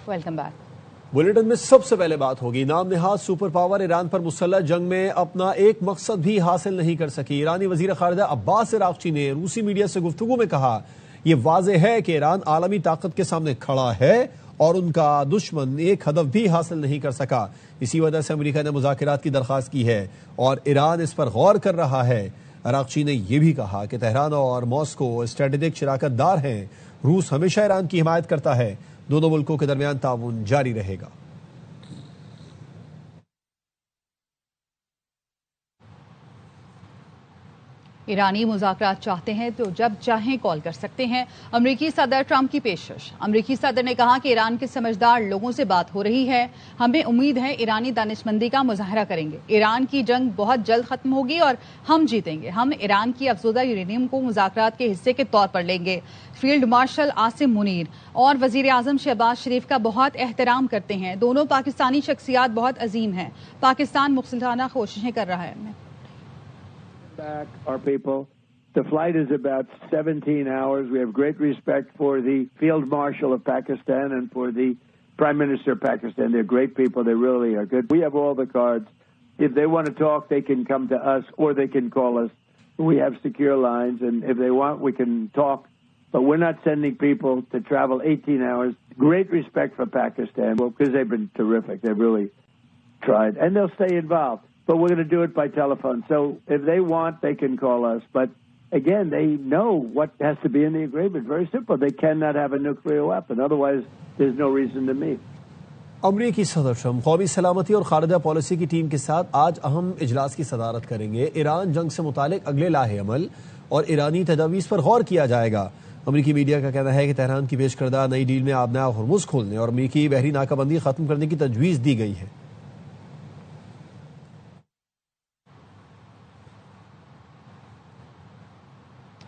Welcome back. Bulletin میں سب سے پہلے بات ہوگی، نام نہاد سپر پاور ایران پر مسلح جنگ میں اپنا ایک مقصد بھی حاصل نہیں کر سکی۔ ایرانی وزیر خارجہ عباس عراقچی نے روسی میڈیا سے گفتگو میں کہا، یہ واضح ہے کہ ایران عالمی طاقت کے سامنے کھڑا ہے اور ان کا دشمن ایک ہدف بھی حاصل نہیں کر سکا۔ اسی وجہ سے امریکہ نے مذاکرات کی درخواست کی ہے اور ایران اس پر غور کر رہا ہے۔ عراقچی نے یہ بھی کہا کہ تہران اور ماسکو اسٹریٹجک شراکت دار ہیں۔ روس ہمیشہ ایران کی حمایت کرتا ہے، دونوں ملکوں کے درمیان تعاون جاری رہے گا۔ ایرانی مذاکرات چاہتے ہیں تو جب چاہیں کال کر سکتے ہیں، امریکی صدر ٹرمپ کی پیشکش۔ امریکی صدر نے کہا کہ ایران کے سمجھدار لوگوں سے بات ہو رہی ہے، ہمیں امید ہے ایرانی دانشمندی کا مظاہرہ کریں گے۔ ایران کی جنگ بہت جلد ختم ہوگی اور ہم جیتیں گے۔ ہم ایران کی افزودہ یورینیم کو مذاکرات کے حصے کے طور پر لیں گے۔ فیلڈ مارشل عاصم منیر اور وزیر اعظم شہباز شریف کا بہت احترام کرتے ہیں۔ دونوں پاکستانی شخصیات بہت عظیم ہیں۔ پاکستان مخلصانہ کوششیں کر رہا ہے۔ Back our people. The flight is about 17 hours. We have great respect for the Field Marshal of Pakistan and for the Prime Minister of Pakistan. They're great people. They really are good. We have all the cards. If they want to talk, they can come to us or they can call us. We have secure lines, and if they want, we can talk. But we're not sending people to travel 18 hours. Great respect for Pakistan, well, because they've been terrific. They've really tried. And they'll stay involved. But we're going to do it by telephone. So if they want, they can call us. But again, they know what has to be in the agreement. Very simple. They cannot have a nuclear weapon. Otherwise, there's no reason to meet. امریکی صدر Trump قومی سلامتی اور خارجہ policy کی team کے ساتھ آج اہم اجلاس کی صدارت کریں گے۔ ایران جنگ سے متعلق اگلے لاحِ عمل اور ایرانی تجاویز پر غور کیا جائے گا۔ امریکی میڈیا کا کہنا ہے کہ تہران کی پیش کردہ نئی ڈیل میں آبنائے ہرمز کھولنے اور امریکی بحری ناکہ بندی ختم کرنے کی تجویز دی گئی ہے۔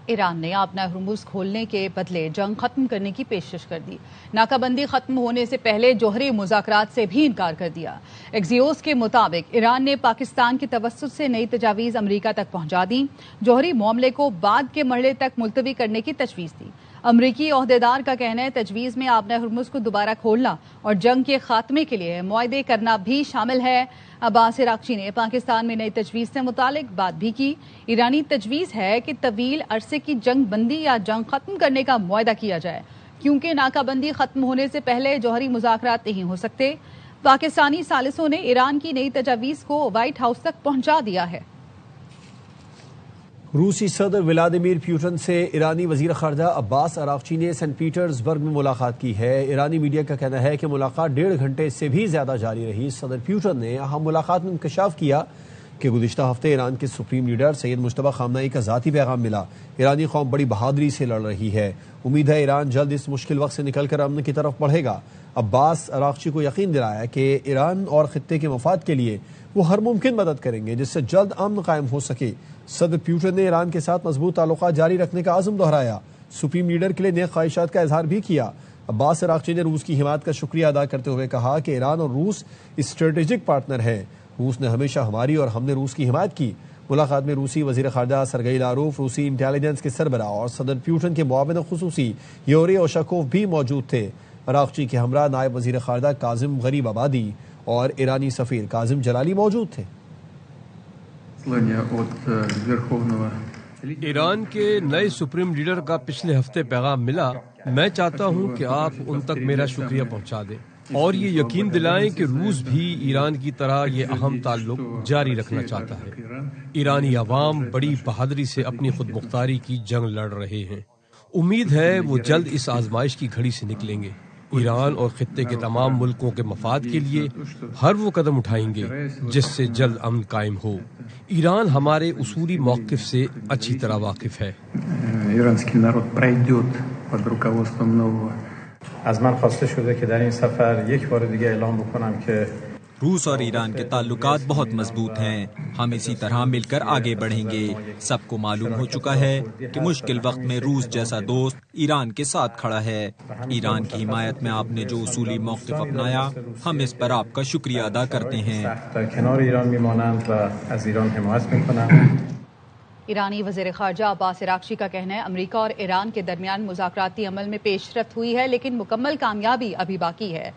ایران نے اپنا ہرمز کھولنے کے بدلے جنگ ختم کرنے کی پیشکش کر دی۔ ناکہ بندی ختم ہونے سے پہلے جوہری مذاکرات سے بھی انکار کر دیا۔ ایکزیوس کے مطابق ایران نے پاکستان کے توسط سے نئی تجاویز امریکہ تک پہنچا دی، جوہری معاملے کو بعد کے مرحلے تک ملتوی کرنے کی تجویز دی۔ امریکی عہدیدار کا کہنا ہے تجویز میں آبنائے ہرمز کو دوبارہ کھولنا اور جنگ کے خاتمے کے لیے معاہدے کرنا بھی شامل ہے۔ عباس عراقچی نے پاکستان میں نئی تجویز سے متعلق بات بھی کی۔ ایرانی تجویز ہے کہ طویل عرصے کی جنگ بندی یا جنگ ختم کرنے کا معاہدہ کیا جائے، کیونکہ ناکہ بندی ختم ہونے سے پہلے جوہری مذاکرات نہیں ہو سکتے۔ پاکستانی ثالثوں نے ایران کی نئی تجاویز کو وائٹ ہاؤس تک پہنچا دیا ہے۔ روسی صدر ولادیمیر پیوٹن سے ایرانی وزیر خارجہ عباس عراقچی نے سینٹ پیٹرز برگ میں ملاقات کی ہے۔ ایرانی میڈیا کا کہنا ہے کہ ملاقات 1.5 گھنٹے سے بھی زیادہ جاری رہی۔ صدر پیوٹن نے اہم ملاقات میں انکشاف کیا کہ گزشتہ ہفتے ایران کے سپریم لیڈر سید مجتبیٰ خامنہئی کا ذاتی پیغام ملا۔ ایرانی قوم بڑی بہادری سے لڑ رہی ہے، امید ہے ایران جلد اس مشکل وقت سے نکل کر امن کی طرف بڑھے گا۔ عباس عراقچی کو یقین دلایا کہ ایران اور خطے کے مفاد کے لیے وہ ہر ممکن مدد کریں گے جس سے جلد امن قائم ہو سکے۔ صدر پیوٹن نے ایران کے ساتھ مضبوط تعلقات جاری رکھنے کا عزم دہرایا، سپریم لیڈر کے لیے نیک خواہشات کا اظہار بھی کیا۔ عباس عراقچی نے روس کی حمایت کا شکریہ ادا کرتے ہوئے کہا کہ ایران اور روس اسٹریٹجک پارٹنر ہیں، روس نے ہمیشہ ہماری اور ہم نے روس کی حمایت کی۔ ملاقات میں روسی وزیر خارجہ سرگئی لاروف، روسی انٹیلیجنس کے سربراہ اور صدر پیوٹن کے معاون خصوصی یوری اوشاکوف بھی موجود تھے۔ عراقچی کے ہمراہ نائب وزیر خارجہ کاظم غریب آبادی اور ایرانی سفیر کاظم جلالی موجود تھے۔ ایران کے نئے سپریم لیڈر کا پچھلے ہفتے پیغام ملا، میں چاہتا ہوں کہ آپ ان تک میرا شکریہ پہنچا دیں اور یہ یقین دلائیں کہ روس بھی ایران کی طرح یہ اہم تعلق جاری رکھنا چاہتا ہے۔ ایرانی عوام بڑی بہادری سے اپنی خود مختاری کی جنگ لڑ رہے ہیں، امید ہے وہ جلد اس آزمائش کی گھڑی سے نکلیں گے۔ ایران اور خطے کے تمام ملکوں کے مفاد کے لیے ہر وہ قدم اٹھائیں گے جس سے جلد امن قائم ہو۔ ایران ہمارے اصولی موقف سے اچھی طرح واقف ہے۔ از من خواسته شده که در این سفر یک بار دیگه اعلام بکنم که روس اور ایران کے تعلقات بہت مضبوط ہیں، ہم اسی طرح مل کر آگے بڑھیں گے۔ سب کو معلوم ہو چکا ہے کہ مشکل وقت میں روس جیسا دوست ایران کے ساتھ کھڑا ہے۔ ایران کی حمایت میں آپ نے جو اصولی موقف اپنایا، ہم اس پر آپ کا شکریہ ادا کرتے ہیں۔ در کنار ایران میمانند و از ایران حمایت میکنند۔ ایرانی وزیر خارجہ عباس عراقچی کا کہنا ہے امریکہ اور ایران کے درمیان مذاکراتی عمل میں پیش رفت ہوئی ہے لیکن مکمل کامیابی ابھی باقی ہے۔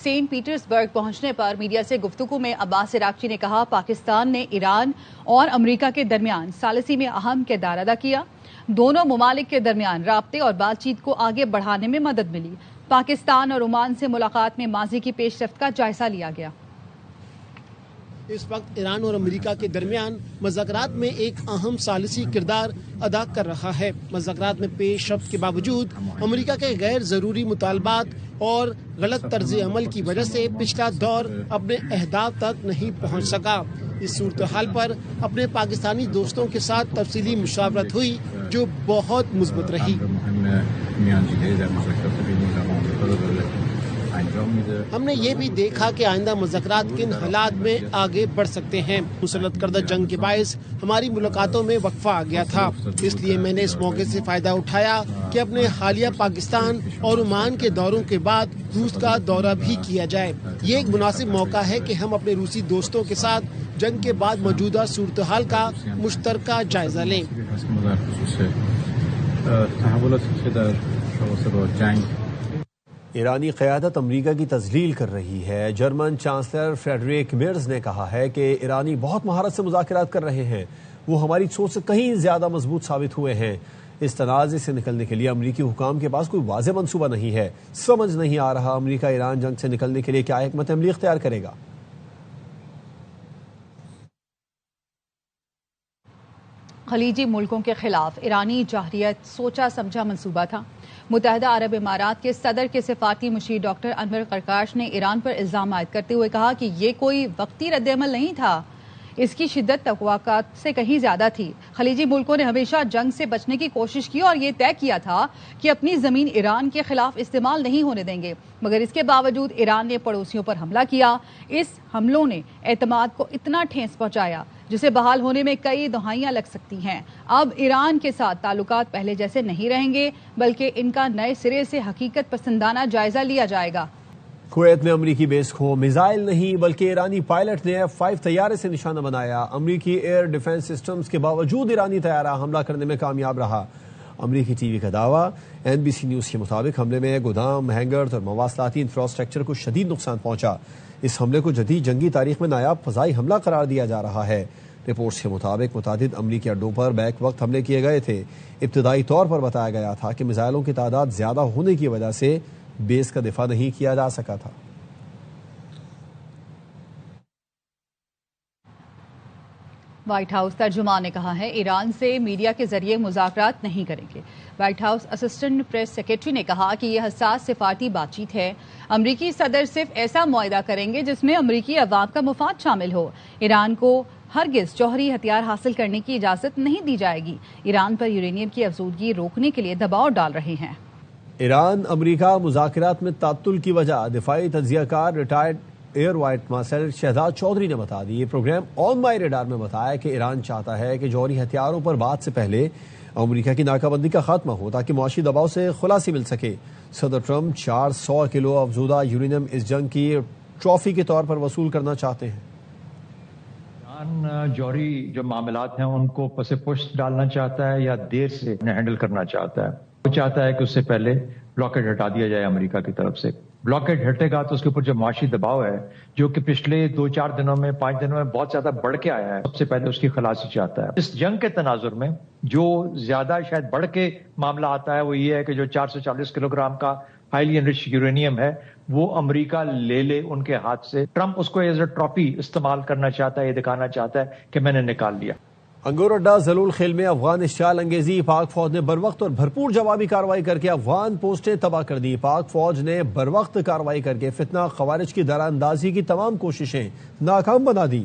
سینٹ پیٹرز برگ پہنچنے پر میڈیا سے گفتگو میں عباس عراقچی نے کہا پاکستان نے ایران اور امریکہ کے درمیان ثالثی میں اہم کردار ادا کیا۔ دونوں ممالک کے درمیان رابطے اور بات چیت کو آگے بڑھانے میں مدد ملی۔ پاکستان اور عمان سے ملاقات میں ماضی کی پیش رفت کا جائزہ لیا گیا۔ اس وقت ایران اور امریکہ کے درمیان مذاکرات میں ایک اہم ثالثی کردار ادا کر رہا ہے۔ مذاکرات میں پیش رفت کے باوجود امریکہ کے غیر ضروری مطالبات اور غلط طرز عمل کی وجہ سے پچھلا دور اپنے اہداف تک نہیں پہنچ سکا۔ اس صورتحال پر اپنے پاکستانی دوستوں کے ساتھ تفصیلی مشاورت ہوئی جو بہت مثبت رہی۔ ہم نے یہ بھی دیکھا کہ آئندہ مذاکرات کن حالات میں آگے بڑھ سکتے ہیں۔ مسلط کردہ جنگ کے باعث ہماری ملاقاتوں میں وقفہ آ گیا تھا، اس لیے میں نے اس موقع سے فائدہ اٹھایا کہ اپنے حالیہ پاکستان اور عمان کے دوروں کے بعد روس کا دورہ بھی کیا جائے۔ یہ ایک مناسب موقع ہے کہ ہم اپنے روسی دوستوں کے ساتھ جنگ کے بعد موجودہ صورتحال کا مشترکہ جائزہ لیں۔ ایرانی قیادت امریکہ کی تذلیل کر رہی ہے۔ جرمن چانسلر فریڈریک میرز نے کہا ہے کہ ایرانی بہت مہارت سے مذاکرات کر رہے ہیں، وہ ہماری سوچ سے کہیں زیادہ مضبوط ثابت ہوئے ہیں۔ اس تنازع سے نکلنے کے لیے امریکی حکام کے پاس کوئی واضح منصوبہ نہیں ہے۔ سمجھ نہیں آ رہا امریکہ ایران جنگ سے نکلنے کے لیے کیا حکمت عملی اختیار کرے گا۔ خلیجی ملکوں کے خلاف ایرانی جارحیت سوچا سمجھا منصوبہ تھا۔ متحدہ عرب امارات کے صدر کے سفارتی مشیر ڈاکٹر انور قرقاش نے ایران پر الزام عائد کرتے ہوئے کہا کہ یہ کوئی وقتی رد عمل نہیں تھا، اس کی شدت توقعات سے کہیں زیادہ تھی۔ خلیجی ملکوں نے ہمیشہ جنگ سے بچنے کی کوشش کی اور یہ طے کیا تھا کہ اپنی زمین ایران کے خلاف استعمال نہیں ہونے دیں گے، مگر اس کے باوجود ایران نے پڑوسیوں پر حملہ کیا۔ اس حملوں نے اعتماد کو اتنا ٹھیس پہنچایا جسے بحال ہونے میں کئی دہائیاں لگ سکتی ہیں۔ اب ایران کے ساتھ تعلقات پہلے جیسے نہیں رہیں گے بلکہ ان کا نئے سرے سے حقیقت پسندانہ جائزہ لیا جائے گا۔ کویت میں امریکی بیس کو میزائل نہیں بلکہ ایرانی پائلٹ نے F-5 طیارے سے نشانہ بنایا۔ امریکی ایئر ڈیفنس سسٹمز کے باوجود ایرانی طیارہ حملہ کرنے میں کامیاب رہا۔ امریکی ٹی وی کا دعویٰ، NBC نیوز کے مطابق حملے میں گودام، ہینگرز اور مواصلاتی انفراسٹرکچر کو شدید نقصان پہنچا۔ اس حملے کو جدید جنگی تاریخ میں نایاب فضائی حملہ قرار دیا جا رہا ہے۔ رپورٹس کے مطابق متعدد امریکی اڈوں پر بیک وقت حملے کیے گئے تھے۔ ابتدائی طور پر بتایا گیا تھا کہ میزائلوں کی تعداد زیادہ ہونے کی وجہ سے بیس کا دفاع نہیں کیا جا سکا تھا۔ وائٹ ہاؤس ترجمان نے کہا ہے ایران سے میڈیا کے ذریعے مذاکرات نہیں کریں گے۔ White house assistant press secretary نے کہا کہ یہ حساس سفارتی بات چیت ہے۔ امریکی صدر صرف ایسا معاہدہ کریں گے جس میں امریکی عوام کا مفاد شامل ہو۔ ایران کو ہرگز جوہری ہتھیار حاصل کرنے کی اجازت نہیں دی جائے گی۔ ایران پر یورینیم کی افزودگی روکنے کے لیے دباؤ ڈال رہے ہیں۔ ایران امریکہ مذاکرات میں تعطل کی وجہ دفاعی تجزیہ کار retired air vice marshal Shahzad Chaudhry نے بتا دی۔ یہ پروگرام آن مائی ریڈار میں بتایا کہ ایران چاہتا ہے کہ جوہری ہتھیاروں پر بات سے پہلے امریکہ کی ناکہ بندی کا خاتمہ ہو تاکہ معاشی دباؤ سے خلاصی مل سکے۔ صدر ٹرمپ 400 کلو افزودہ یورینیم اس جنگ کی ٹرافی کے طور پر وصول کرنا چاہتے ہیں۔ ایران جوہری جو معاملات ہیں ان کو پس پشت ڈالنا چاہتا ہے یا دیر سے ہینڈل کرنا چاہتا ہے۔ وہ چاہتا ہے کہ اس سے پہلے بلاکیڈ ہٹا دیا جائے امریکہ کی طرف سے۔ بلاکیڈ ہٹے گا تو اس کے اوپر جو معاشی دباؤ ہے جو کہ پچھلے 2-4 دنوں میں 5 دنوں میں بہت زیادہ بڑھ کے آیا ہے، سب سے پہلے اس کی خلاصی چاہتا ہے۔ اس جنگ کے تناظر میں جو زیادہ شاید بڑھ کے معاملہ آتا ہے وہ یہ ہے کہ جو 440 کلو گرام کا ہائیلی انرچ یورینیم ہے وہ امریکہ لے لے ان کے ہاتھ سے۔ ٹرمپ اس کو ایز اے ٹراپی استعمال کرنا چاہتا ہے، یہ دکھانا چاہتا ہے کہ میں نے نکال لیا۔ انگور اڈا ذلول خیل میں افغان اشتعال انگیزی، پاک فوج نے بروقت اور بھرپور جوابی کارروائی کر کے افغان پوسٹیں تباہ کر دی۔ پاک فوج نے بروقت کارروائی کر کے فتنہ خوارج کی دراندازی کی تمام کوششیں ناکام بنا دی۔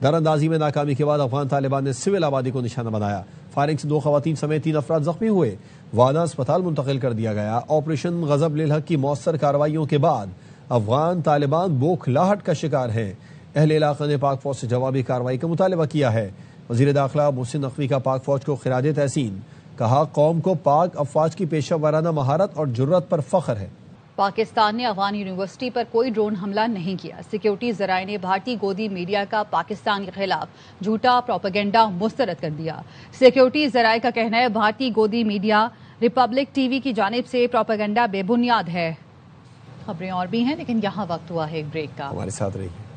دراندازی میں ناکامی کے بعد افغان طالبان نے سول آبادی کو نشانہ بنایا۔ فائرنگ سے 2 خواتین سمیت 3 افراد زخمی ہوئے، وانا اسپتال منتقل کر دیا گیا۔ آپریشن غضب للحق کی مؤثر کارروائیوں کے بعد افغان طالبان بوکھلاہٹ کا شکار ہیں۔ اہل علاقہ نے پاک فوج سے جوابی کارروائی کا مطالبہ کیا ہے۔ وزیر داخلہ محسن نقوی کا پاک فوج کو خراج تحسین، کہا قوم کو پاک افواج کی پیشہ ورانہ مہارت اور جرت پر فخر ہے۔ پاکستان نے افغان یونیورسٹی پر کوئی ڈرون حملہ نہیں کیا. سیکیورٹی ذرائع نے بھارتی گودی میڈیا کا پاکستان کے خلاف جھوٹا پروپیگنڈا مسترد کر دیا. سیکیورٹی ذرائع کا کہنا ہے بھارتی گودی میڈیا ریپبلک ٹی وی کی جانب سے پروپیگنڈا بے بنیاد ہے. خبریں اور بھی ہیں لیکن یہاں وقت ہوا ہے ایک بریک کا. ہمارے ساتھ رہیے.